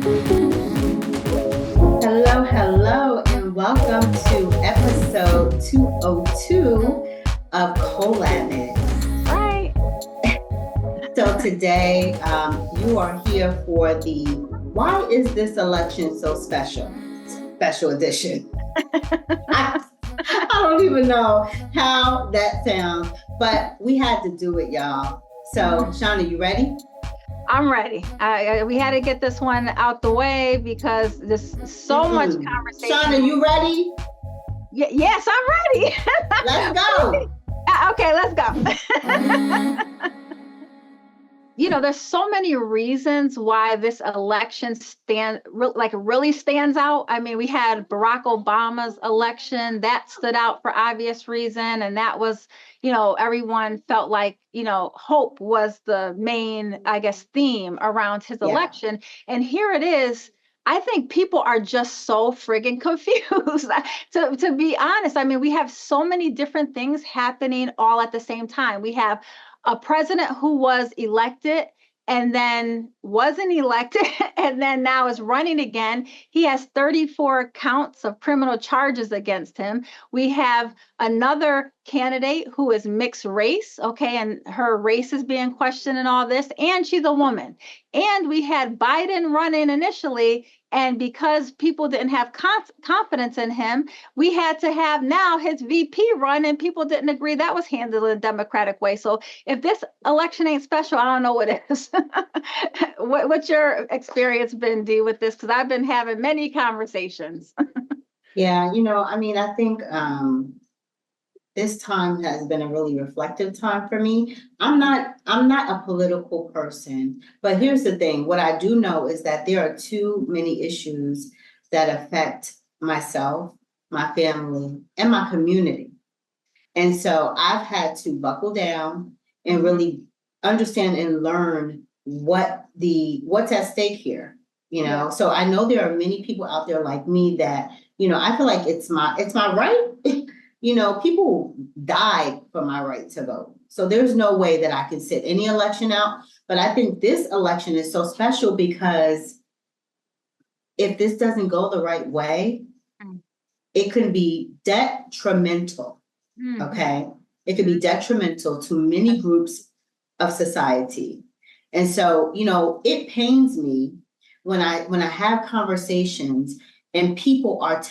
Hello, hello, and welcome to episode 202 of Co-Labbin. Right. So today, you are here for the Why is this election so special? Special edition. I don't even know how that sounds, but we had to do it, y'all. So, Shawna, you ready? I'm ready. We had to get this one out the way because there's so much conversation. Shawna, you ready? Yes, I'm ready. Let's go. Okay, let's go. There's so many reasons why this election really stands out. I mean, we had Barack Obama's election that stood out for obvious reason. And that was, everyone felt like, hope was the main, I guess, theme around his election. And here it is. I think people are just so friggin' confused. To be honest, I mean, we have so many different things happening all at the same time. We have a president who was elected and then wasn't elected and then now is running again. He has 34 counts of criminal charges against him. We have another candidate who is mixed race, okay, and her race is being questioned and all this, and she's a woman. And we had Biden running initially, and because people didn't have confidence in him, we had to have now his VP run, and people didn't agree that was handled in a democratic way. So if this election ain't special, I don't know what is. What's your experience been, Dee, with this? Because I've been having many conversations. Yeah, I think this time has been a really reflective time for me. I'm not a political person, but here's the thing. What I do know is that there are too many issues that affect myself, my family, and my community. And so I've had to buckle down and really understand and learn what's at stake here. So I know there are many people out there like me that, I feel like it's my right. People died for my right to vote. So there's no way that I can sit any election out. But I think this election is so special because if this doesn't go the right way, it can be detrimental. Okay? It can be detrimental to many groups of society. And so, it pains me when I have conversations and people are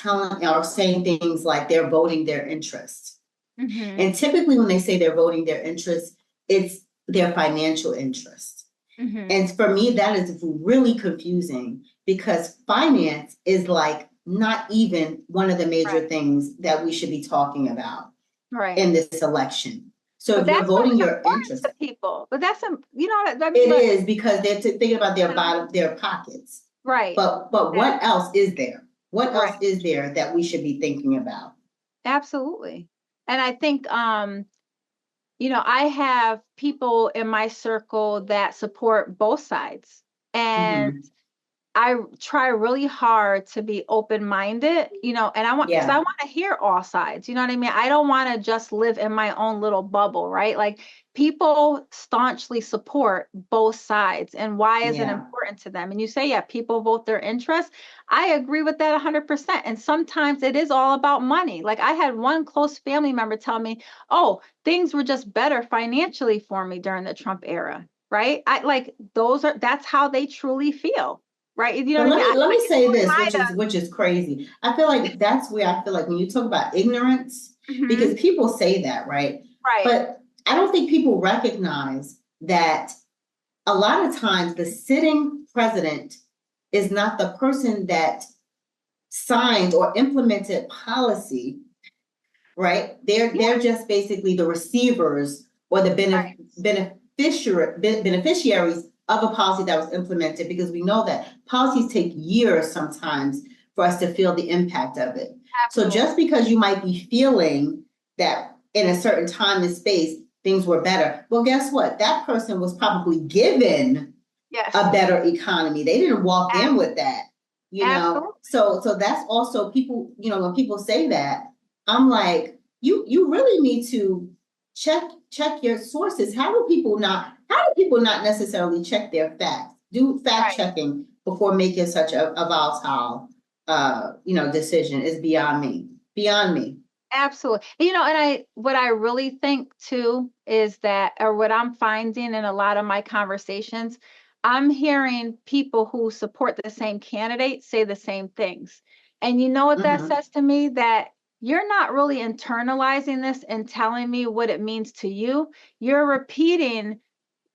saying things like they're voting their interest. And typically when they say they're voting their interest, it's their financial interest. And for me, that is really confusing because finance is like not even one of the major things that we should be talking about in this election. So if you're voting your interest to people, but that's it is because they're thinking about their pockets. Right. But what else is there? What else is there that we should be thinking about? Absolutely. And I think, I have people in my circle that support both sides. And I try really hard to be open-minded, and I want to hear all sides. You know what I mean? I don't want to just live in my own little bubble, right? Like people staunchly support both sides. And why is it important to them? And you say, people vote their interests. I agree with that 100%. And sometimes it is all about money. Like I had one close family member tell me, oh, things were just better financially for me during the Trump era, right? That's how they truly feel. Right. Let me say this, which is crazy. I feel like that's where I feel like when you talk about ignorance, because people say that, right? Right. But I don't think people recognize that a lot of times the sitting president is not the person that signed or implemented policy, right? They're just basically the receivers or the beneficiaries of a policy that was implemented, because we know that policies take years sometimes for us to feel the impact of it. Absolutely. So just because you might be feeling that in a certain time and space, things were better, well, guess what? That person was probably given a better economy. They didn't walk in with that, know? So that's also people, when people say that, I'm like, you really need to check your sources. How do people not necessarily check their facts? Do fact checking before making such a volatile, decision is beyond me. Absolutely. And what I really think too is that, or what I'm finding in a lot of my conversations, I'm hearing people who support the same candidate say the same things. And you know what that Mhm. says to me? That you're not really internalizing this and telling me what it means to you. You're repeating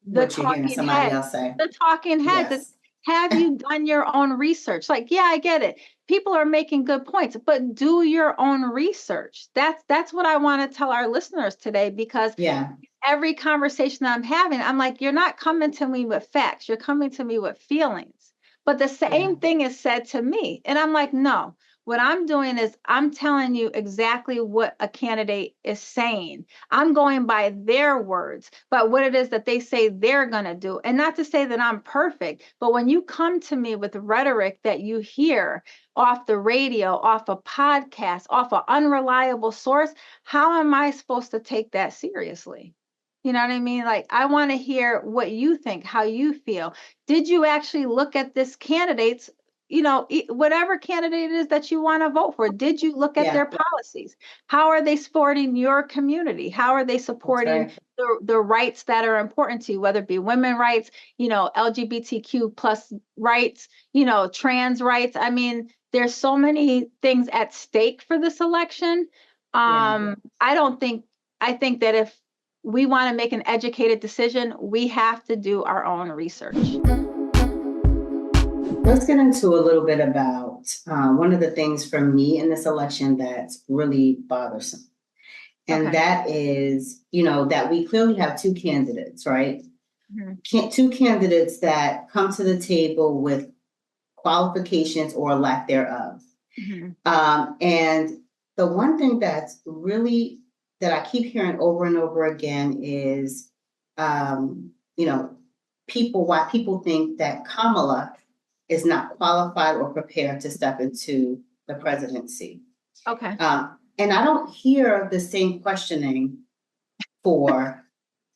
the What you're hearing talking somebody head, else say. the talking head. Yes. Have you done your own research? Like, yeah, I get it. People are making good points, but do your own research. That's what I want to tell our listeners today, because Yeah. every conversation I'm having, I'm like, you're not coming to me with facts. You're coming to me with feelings. But the Yeah. same thing is said to me. And I'm like, no, what I'm doing is I'm telling you exactly what a candidate is saying. I'm going by their words, but what it is that they say they're going to do. And not to say that I'm perfect, but when you come to me with rhetoric that you hear off the radio, off a podcast, off an unreliable source, how am I supposed to take that seriously? You know what I mean? Like, I want to hear what you think, how you feel. Did you actually look at this candidate's, whatever candidate it is that you want to vote for? Did you look at Yeah. their policies? How are they supporting your community? How are they That's supporting right. the rights that are important to you, whether it be women rights, LGBTQ plus rights, trans rights? I mean, there's so many things at stake for this election. Yeah. I think that if we want to make an educated decision, we have to do our own research. Let's get into a little bit about one of the things for me in this election that's really bothersome. And Okay. that is, that we clearly have two candidates, right? Mm-hmm. Two candidates that come to the table with qualifications or lack thereof. Mm-hmm. And the one thing that's really that I keep hearing over and over again is, why people think that Kamala is not qualified or prepared to step into the presidency. Okay. And I don't hear the same questioning for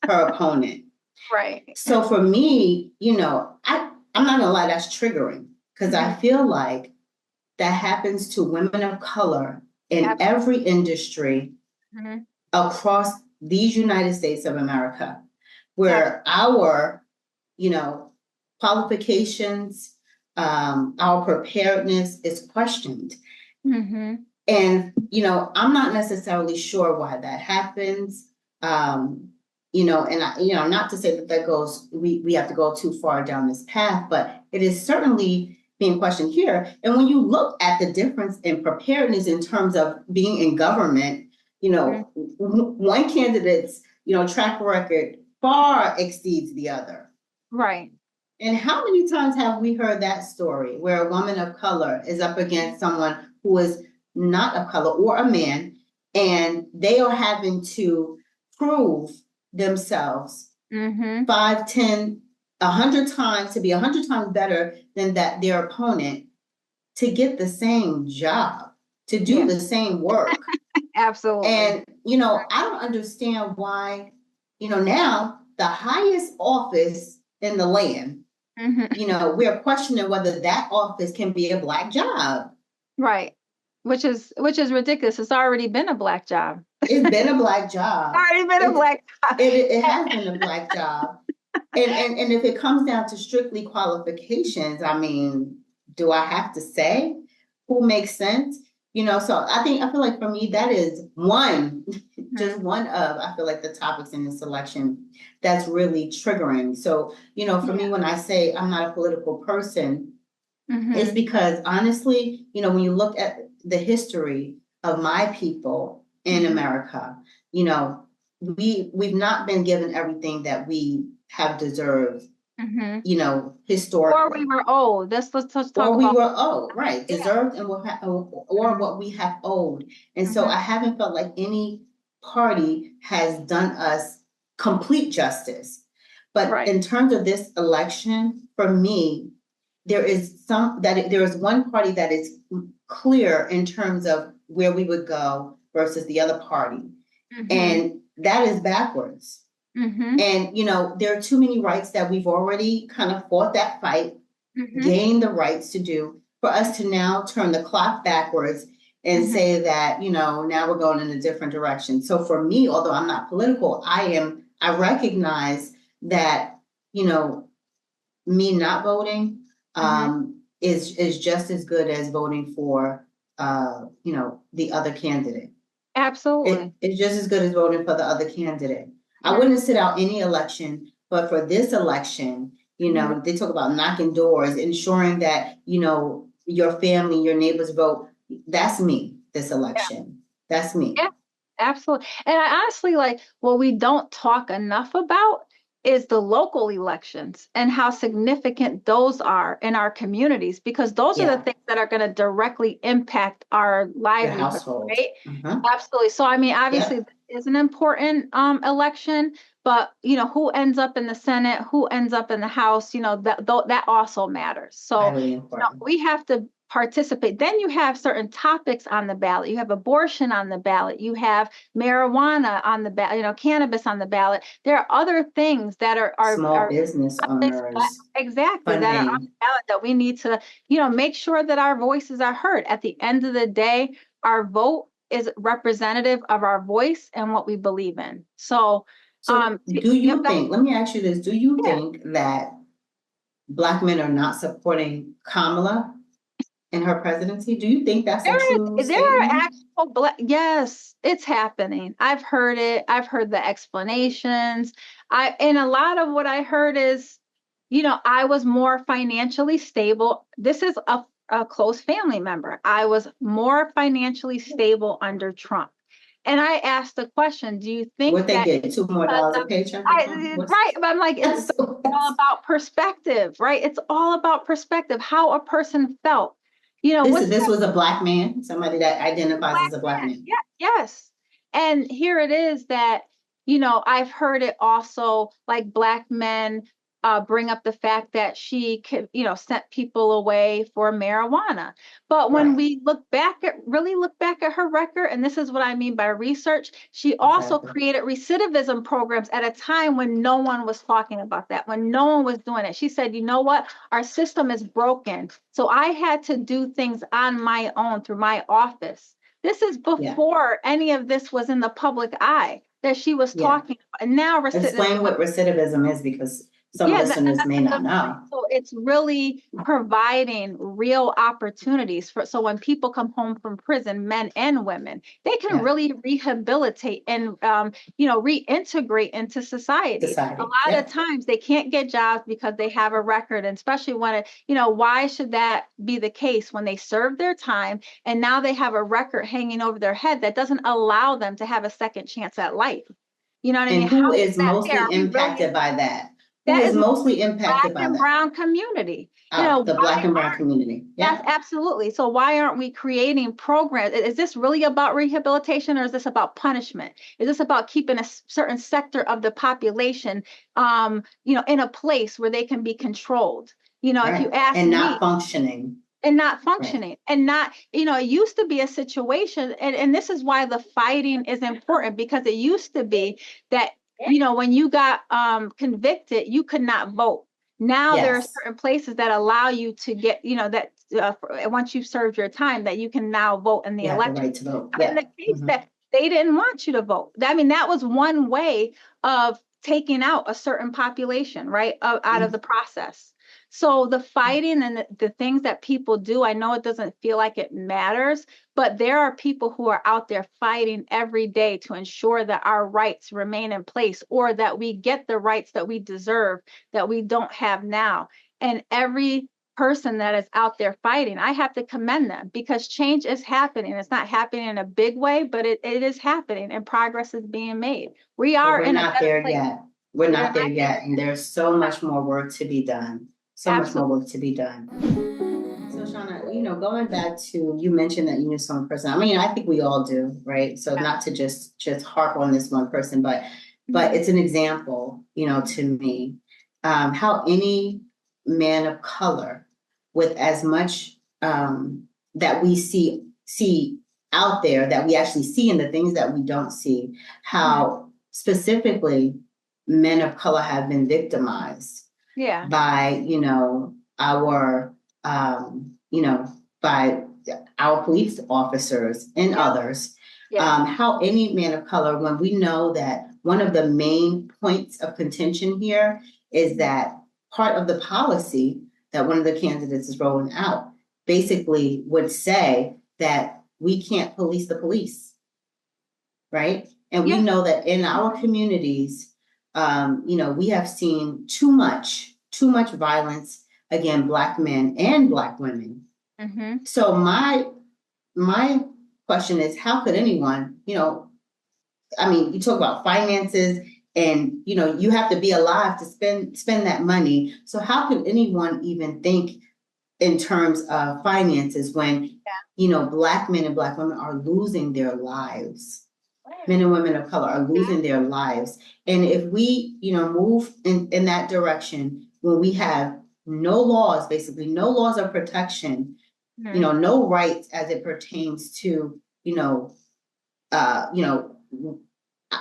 her opponent. Right. So for me, I'm not gonna lie, that's triggering, because I feel like that happens to women of color in every industry across these United States of America, where our, qualifications, our preparedness is questioned. Mm-hmm. And, I'm not necessarily sure why that happens. And not to say that we have to go too far down this path, but it is certainly being questioned here. And when you look at the difference in preparedness in terms of being in government, one candidate's, track record far exceeds the other. Right. And how many times have we heard that story where a woman of color is up against someone who is not of color or a man, and they are having to prove themselves 5, 10, 100 times to be 100 times better than their opponent to get the same job, to do the same work. Absolutely. And, I don't understand why, now the highest office in the land, we're questioning whether that office can be a Black job. Right. Which is ridiculous. It's already been a Black job. It's been a Black job. Already been a Black job. It has been a Black job. And if it comes down to strictly qualifications, I mean, do I have to say who makes sense? So I feel like for me, that is just one of, I feel like, the topics in this election that's really triggering. So, for me, when I say I'm not a political person, it's because honestly, when you look at the history of my people in America, we've not been given everything that we have deserved, historically. Or we were old. Let's talk or about. we were owed, right? Deserved and or what we have owed. And so I haven't felt like any party has done us complete justice. But in terms of this election, for me, there is one party that is clear in terms of where we would go versus the other party. And that is backwards. And, there are too many rights that we've already kind of fought that fight. gain the rights to do, for us to now turn the clock backwards and say that, now we're going in a different direction. So for me, although I'm not political, I recognize that, me not voting is just as good as voting for, the other candidate. Absolutely. It's just as good as voting for the other candidate. I wouldn't sit out any election, but for this election, they talk about knocking doors, ensuring that, your family, your neighbors vote. That's me, this election. That's me. Yeah, absolutely. And I honestly what we don't talk enough about is the local elections and how significant those are in our communities, because those are the things that are going to directly impact our livelihood, right? Absolutely. So, I mean, obviously, this is an important election, but, who ends up in the Senate, who ends up in the House, that also matters. So, we have to participate. Then you have certain topics on the ballot. You have abortion on the ballot. You have marijuana on the ballot, cannabis on the ballot. There are other things that are small business owners. Exactly. That are on the ballot that we need to, make sure that our voices are heard. At the end of the day, our vote is representative of our voice and what we believe in. So do you think, let me ask you this, do you think that Black men are not supporting Kamala in her presidency? Do you think that's a true statement? There are actual yes, it's happening. I've heard it. I've heard the explanations. And a lot of what I heard is, I was more financially stable. This is a close family member. I was more financially stable under Trump. And I asked the question, do you think what they get $2 more a paycheck? Right. But I'm like, it's all about perspective, right? It's all about perspective, how a person felt. This was a Black man, somebody that identifies as a Black man. Yeah, yes. And here it is that, I've heard it also, like Black men bring up the fact that she could, sent people away for marijuana. But when we really look back at her record, and this is what I mean by research, she also created recidivism programs at a time when no one was talking about that, when no one was doing it. She said, you know what? Our system is broken. So I had to do things on my own through my office. This is before any of this was in the public eye that she was talking about. And now explain what recidivism is, because some listeners may not know. So it's really providing real opportunities so when people come home from prison, men and women, they can really rehabilitate and reintegrate into society. A lot of times they can't get jobs because they have a record, and especially when why should that be the case when they serve their time and now they have a record hanging over their head that doesn't allow them to have a second chance at life? You know what I mean? Who is mostly impacted by that? Who is mostly impacted by that? Black and brown community. The Black and brown community. Yes, absolutely. So why aren't we creating programs? Is this really about rehabilitation, or is this about punishment? Is this about keeping a certain sector of the population, in a place where they can be controlled? If you ask me, not functioning. And not functioning and not, it used to be a situation. And this is why the fighting is important, because it used to be that, when you got convicted, you could not vote. Now there are certain places that allow you to get, that once you've served your time, that you can now vote in the election. The right to vote. In the case that they didn't want you to vote. I mean, that was one way of taking out a certain population, right, out of the process. So the fighting and the things that people do, I know it doesn't feel like it matters, but there are people who are out there fighting every day to ensure that our rights remain in place, or that we get the rights that we deserve that we don't have now. And every person that is out there fighting, I have to commend them, because change is happening. It's not happening in a big way, but it is happening, and progress is being made. We are in a better place. We're not there yet. And there's so much more work to be done. Much more work to be done. So Shawna, going back to, you mentioned that you knew some person. I mean, I think we all do, right? So not to just harp on this one person, but it's an example, to me, how any man of color with as much that we see out there, that we actually see in the things that we don't see, how specifically men of color have been victimized. By, our, by our police officers and Yeah. others, Yeah. how any man of color, when we know that one of the main points of contention here is that part of the policy that one of the candidates is rolling out basically would say that we can't police the police, right? And we Yeah. know that in our communities, we have seen too much violence against Black men and Black women. Mm-hmm. So my question is, how could anyone, you talk about finances and, you have to be alive to spend that money. So how could anyone even think in terms of finances when, Black men and Black women are losing their lives? Men and women of color are losing their lives. And if we, move in that direction, when we have no laws, basically no laws of protection, no rights as it pertains to,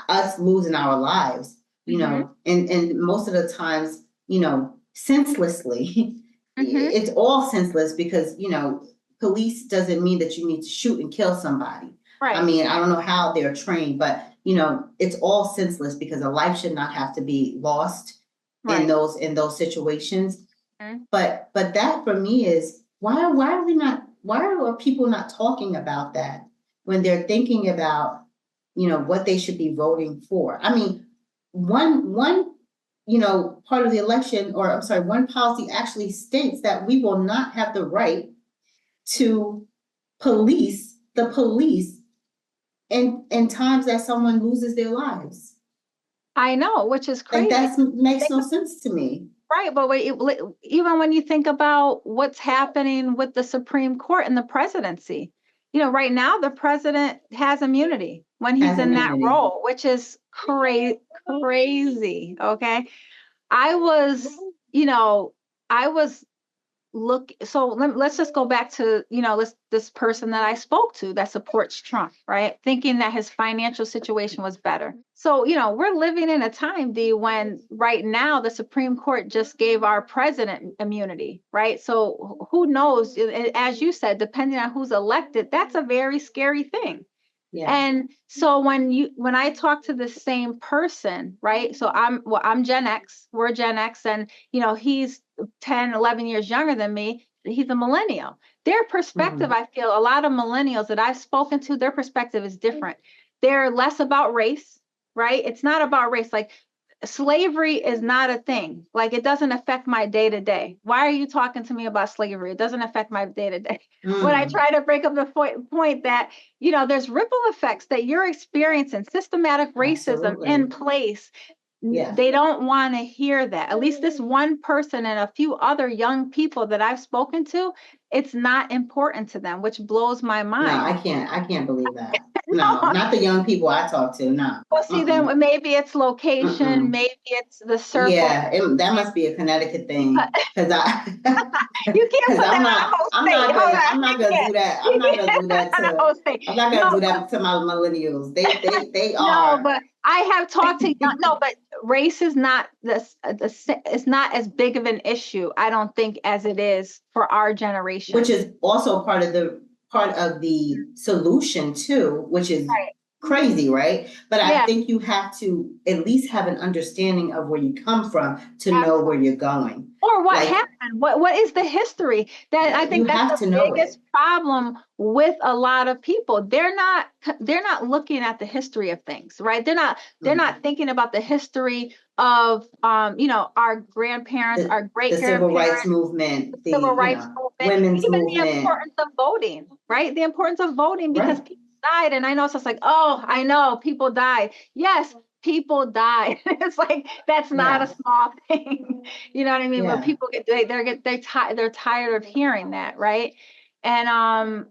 us losing our lives, and most of the times, senselessly, it's all senseless because, police doesn't mean that you need to shoot and kill somebody. Right. I mean, I don't know how they're trained, but, it's all senseless because a life should not have to be lost in those situations. But that for me is why are people not talking about that when they're thinking about, what they should be voting for? I mean, one part of the election, or I'm sorry, one policy actually states that we will not have the right to police the police in times that someone loses their lives. I know, which is crazy. Like that makes no sense to me. Right, but even when you think about what's happening with the Supreme Court and the presidency, right now the president has immunity when he's in that role, which is crazy. Okay, I was, so let's just go back to, this person that I spoke to that supports Trump, right? Thinking that his financial situation was better. So, we're living in a time, Dee, when right now the Supreme Court just gave our president immunity, right? So who knows, as you said, depending on who's elected, that's a very scary thing. Yeah. And so when I talk to the same person, right? So I'm Gen X, we're Gen X, and he's 10, 11 years younger than me. He's a millennial. Their perspective, I feel a lot of millennials that I've spoken to, their perspective is different. They're less about race, right? It's not about race. Like slavery is not a thing. Like it doesn't affect my day to day. Why are you talking to me about slavery? It doesn't affect my day to day. When I try to break up the point that, there's ripple effects that you're experiencing, systematic racism in place. Yeah. They don't want to hear that. At least this one person and a few other young people that I've spoken to, it's not important to them, which blows my mind. No, I can't believe that. No, not the young people I talk to, no. Well, see, then maybe it's location, maybe it's the circle. Yeah, that must be a Connecticut thing. Because you can't put that I'm not gonna do that. I'm not gonna do that to my millennials. They are. No, but I have talked to but race is not it's not as big of an issue, I don't think, as it is for our generation. Which is also part of the solution too, which is crazy, right? But I think you have to at least have an understanding of where you come from to know where you're going. Or what happened? What is the history? That I think that's the biggest problem with a lot of people. They're not looking at the history of things, right? They're not thinking about the history of our grandparents, our great grandparents, the civil rights movement, the civil rights movement, women's even movement, the importance of voting, right? The importance of voting because people died, and I know it's just like, oh, I know people died. Yes, people died. It's like that's not a small thing. You know what I mean? But people they're tired of hearing that, right? And I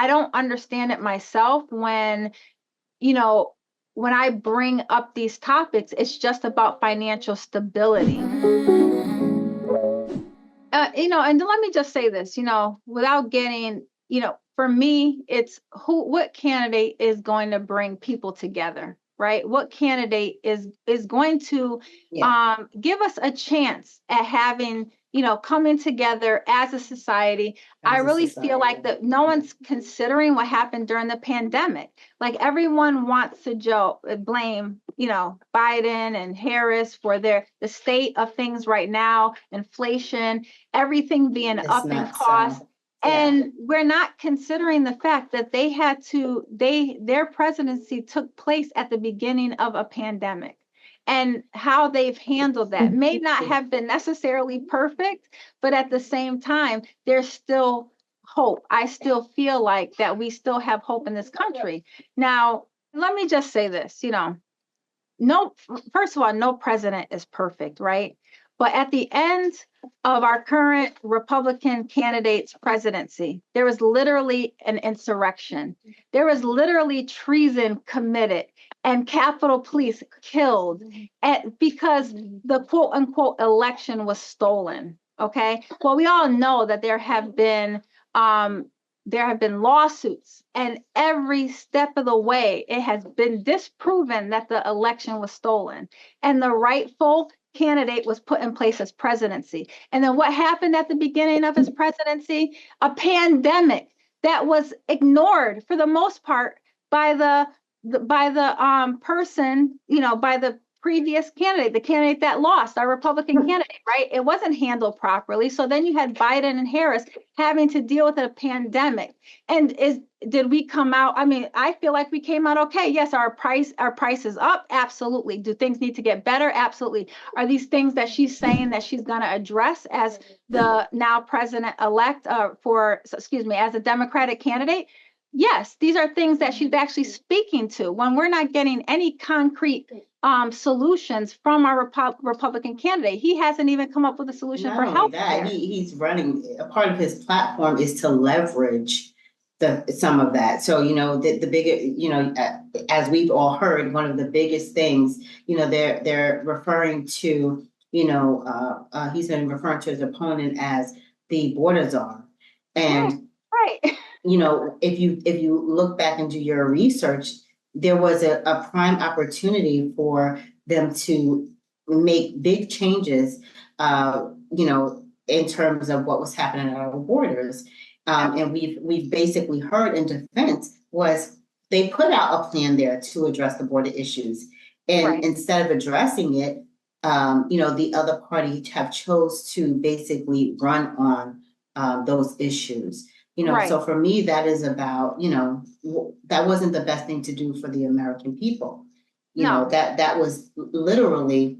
don't understand it myself when I bring up these topics. It's just about financial stability. And let me just say this, without getting, for me, it's what candidate is going to bring people together, right? What candidate is going to give us a chance at having, coming together as a society. I really feel like that no one's considering what happened during the pandemic. Like everyone wants to blame, Biden and Harris for the state of things right now, inflation, everything being up in cost. And we're not considering the fact that their presidency took place at the beginning of a pandemic, and how they've handled that may not have been necessarily perfect, but at the same time, there's still hope. I still feel like that we still have hope in this country. Now, let me just say this, first of all, no president is perfect, right? But at the end of our current Republican candidate's presidency, there was literally an insurrection. There was literally treason committed and Capitol Police killed because the quote unquote election was stolen. Okay. Well, we all know that there have been lawsuits, and every step of the way, it has been disproven that the election was stolen and the rightful candidate was put in place as presidency. And then what happened at the beginning of his presidency? A pandemic that was ignored for the most part by the person, by the previous candidate, the candidate that lost, our Republican candidate, right? It wasn't handled properly. So then you had Biden and Harris having to deal with a pandemic. And did we come out? I mean, I feel like we came out okay. Yes, our price is up. Absolutely. Do things need to get better? Absolutely. Are these things that she's saying that she's going to address as the now president-elect as a Democratic candidate? Yes, these are things that she's actually speaking to when we're not getting any concrete solutions from our Republican candidate. He hasn't even come up with a solution for health care. He's running, a part of his platform is to leverage some of that. So, the bigger, as we've all heard, one of the biggest things, they're referring to, he's been referring to his opponent as the border czar. And right. If you look back and do your research, there was a prime opportunity for them to make big changes, in terms of what was happening at our borders. And we've basically heard in defense was they put out a plan there to address the border issues. And instead of addressing it, the other party have chose to basically run on those issues. So for me, that is about, that wasn't the best thing to do for the American people. That was literally,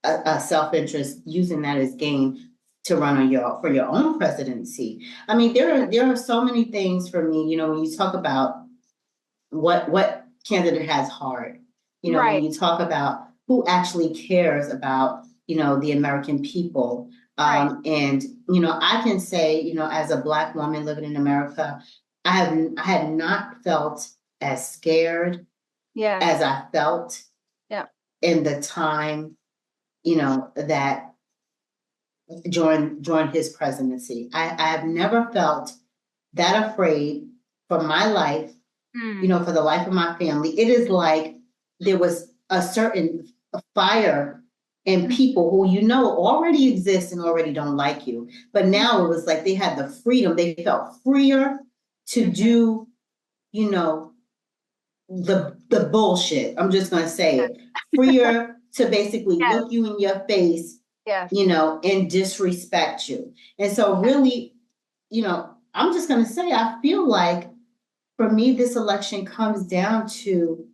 a self-interest, using that as gain to run on for your own presidency. I mean, there are so many things for me, when you talk about what candidate has heart, when you talk about who actually cares about, the American people. And, I can say, as a Black woman living in America, I had not felt as scared as I felt in the time, that during his presidency. I have never felt that afraid for my life, for the life of my family. It is like there was a certain fire and people who already exist and already don't like you. But now it was like they had the freedom. They felt freer to do, the bullshit. I'm just going to say it. Freer to basically look you in your face, and disrespect you. And so really, I'm just going to say, I feel like for me, this election comes down to,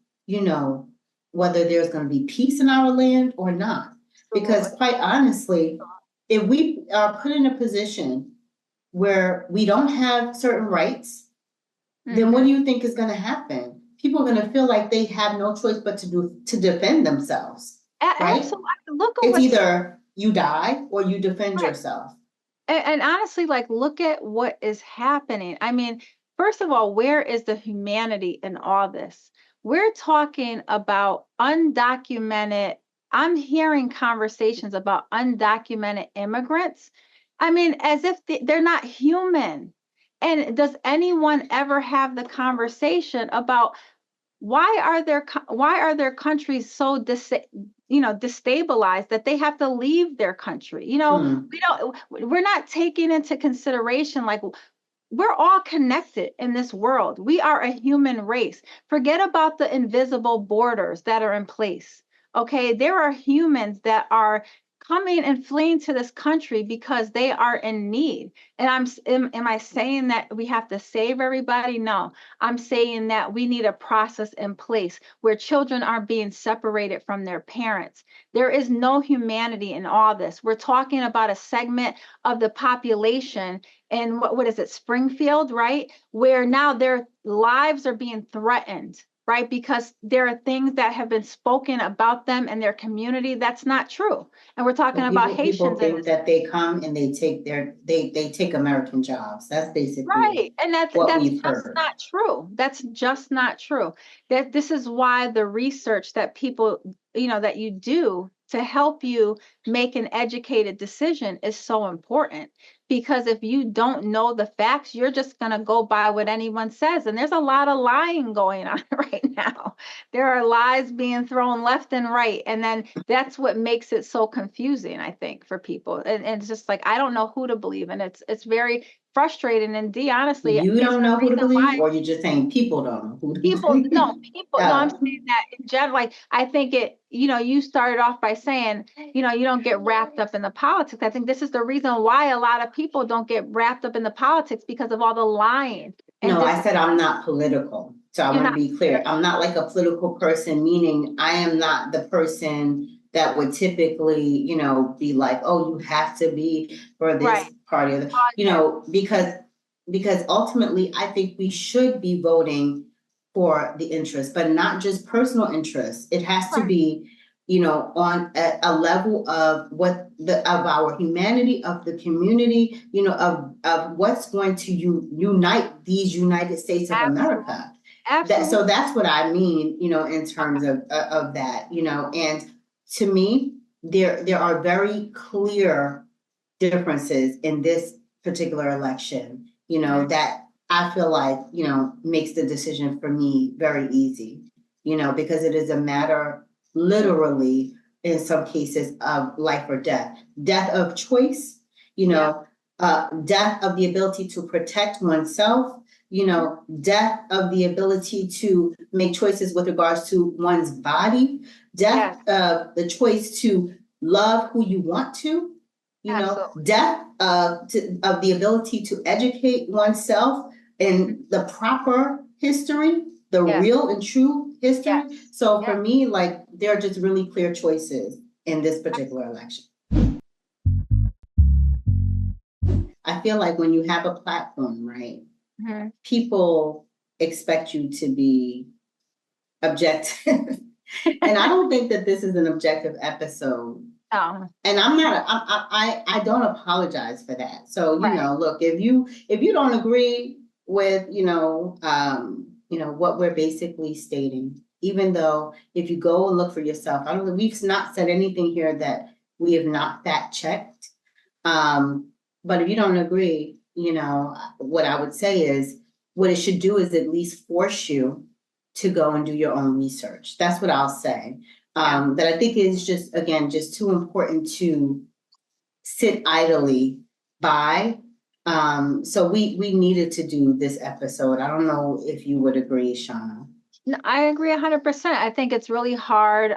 whether there's going to be peace in our land or not. Because quite honestly, if we are put in a position where we don't have certain rights, then what do you think is going to happen? People are going to feel like they have no choice but to defend themselves. Right? Absolutely. Look at it's either you die or you defend yourself. And honestly, look at what is happening. I mean, first of all, where is the humanity in all this? We're talking about undocumented. I'm hearing conversations about undocumented immigrants. I mean, as if they're not human. And does anyone ever have the conversation about why are their countries so destabilized that they have to leave their country? We're not taking into consideration, like, we're all connected in this world. We are a human race. Forget about the invisible borders that are in place. Okay, there are humans that are coming and fleeing to this country because they are in need. And am I saying that we have to save everybody? No, I'm saying that we need a process in place where children are being separated from their parents. There is no humanity in all this. We're talking about a segment of the population, and what is it, Springfield, right? Where now their lives are being threatened, right? Because there are things that have been spoken about them and their community that's not true. And we're talking Well, about people Haitians in think this. that they come and they take they take American jobs. That's basically Right. And that's what that's we've just heard. not true. That's just not true. That this is why the research that people, that you do to help you make an educated decision is so important. Because if you don't know the facts, you're just going to go by what anyone says. And there's a lot of lying going on right now. There are lies being thrown left and right. And then that's what makes it so confusing, I think, for people. And it's just like, I don't know who to believe. And it's very frustrating. And Dee, honestly, You it's don't the know who to reason believe, why or you're just saying people don't know who to people, no, believe. people, no, I'm saying that in general, like, I think you started off by saying, you don't get wrapped up in the politics. I think this is the reason why a lot of people don't get wrapped up in the politics, because of all the lying and No, I said I'm not political. So I you're want to not be clear. I'm not like a political person, meaning I am not the person that would typically, be like, oh, you have to be for right. this party or Podcast. because ultimately I think we should be voting for the interest, but not just personal interests. It has to Right. be, on a level of of our humanity, of the community, of what's going to unite these United States of Absolutely. America. So Absolutely. that's what I mean, in Okay. terms of that, and to me, there are very clear differences in this particular election, Mhm. that I feel like, makes the decision for me very easy, because it is a matter, literally, in some cases, of life or death of choice, Yeah. death of the ability to protect oneself, death of the ability to make choices with regards to one's body, death Yes. of the choice to love who you want to, Absolutely. death of the ability to educate oneself Mhm. in the proper history, the Yes. real and true history. Yes. So for Yes. me, like, there are just really clear choices in this particular election. I feel like when you have a platform, right, Mhm. people expect you to be objective. And I don't think that this is an objective episode. Oh, And I'm not, I don't apologize for that. So, right. look, if you don't agree with, what we're basically stating, even though if you go and look for yourself, we've not said anything here that we have not fact checked. But if you don't agree, what I would say is what it should do is at least force you to go and do your own research. That's what I'll say. Yeah. That I think is just, again, just too important to sit idly by. So we needed to do this episode. I don't know if you would agree, Shawna. No, I agree 100%. I think it's really hard.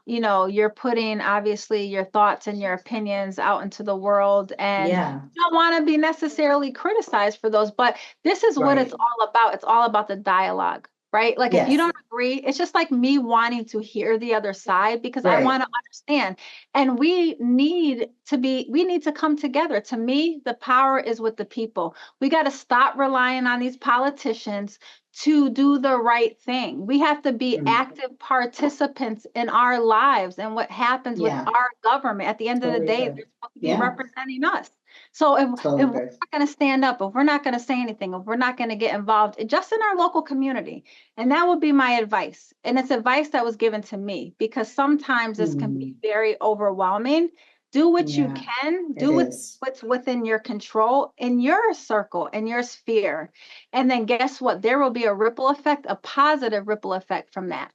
You're putting obviously your thoughts and your opinions out into the world, and Yeah, you don't want to be necessarily criticized for those, but this is what it's right. all about. It's all about the dialogue, right? Like, if you Yes, don't agree, it's just like me wanting to hear the other side, because I right. want to understand. And we need to come together. To me, the power is with the people. We got to stop relying on these politicians to do the right thing. We have to be Mm. active participants in our lives and what happens with Yeah, our government. At the end of the totally day, agree. they're supposed to be Yeah, representing us. So if totally we're agree. not going to stand up, if we're not going to say anything, if we're not going to get involved, just in our local community, and that would be my advice. And it's advice that was given to me, because sometimes this can be Mm. very overwhelming. Do what you Yeah, can, it do is. what's within your control, in your circle, in your sphere. And then guess what? There will be a ripple effect, a positive ripple effect from that.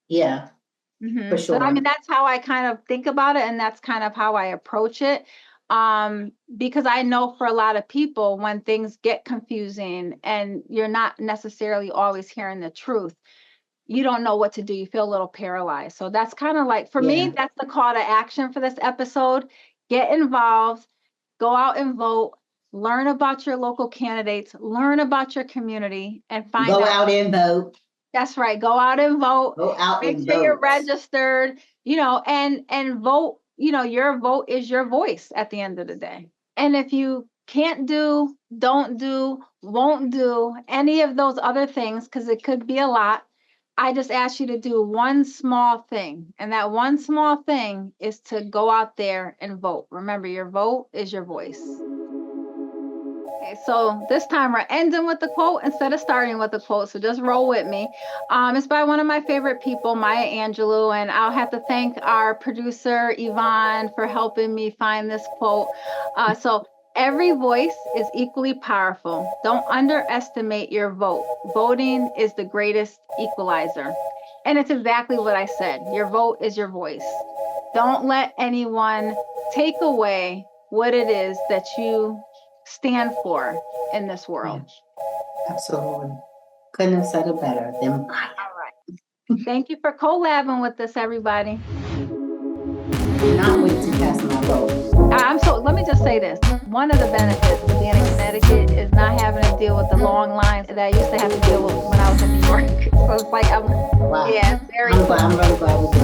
Yeah, for So I mean, sure. that's how I kind of think about it, and that's kind of how I approach it. Because I know for a lot of people, when things get confusing and you're not necessarily always hearing the truth, you don't know what to do. You feel a little paralyzed. So that's kind of like, for me, Yeah. that's the call to action for this episode. Get involved, go out and vote, learn about your local candidates, learn about your community, and find Go out. out and vote. That's right. Go out and vote. Go out Make and sure you're vote. registered, and vote. Your vote is your voice at the end of the day. And if you can't do, don't do, won't do any of those other things, because it could be a lot, I just ask you to do one small thing. And that one small thing is to go out there and vote. Remember, your vote is your voice. Okay, so this time we're ending with the quote instead of starting with the quote. So just roll with me. It's by one of my favorite people, Maya Angelou, and I'll have to thank our producer, Yvonne, for helping me find this quote. So every voice is equally powerful. Don't underestimate your vote. Voting is the greatest equalizer. And it's exactly what I said. Your vote is your voice. Don't let anyone take away what it is that you stand for in this world. Yeah, absolutely. Couldn't have said it better than Maya. All right. Thank you for co-labbing with us, everybody. Cannot wait to cast my vote. Let me just say this. One of the benefits of being in Connecticut is not having to deal with the long lines that I used to have to deal with when I was in New York. So it's like, Wow. yeah, very I'm really glad we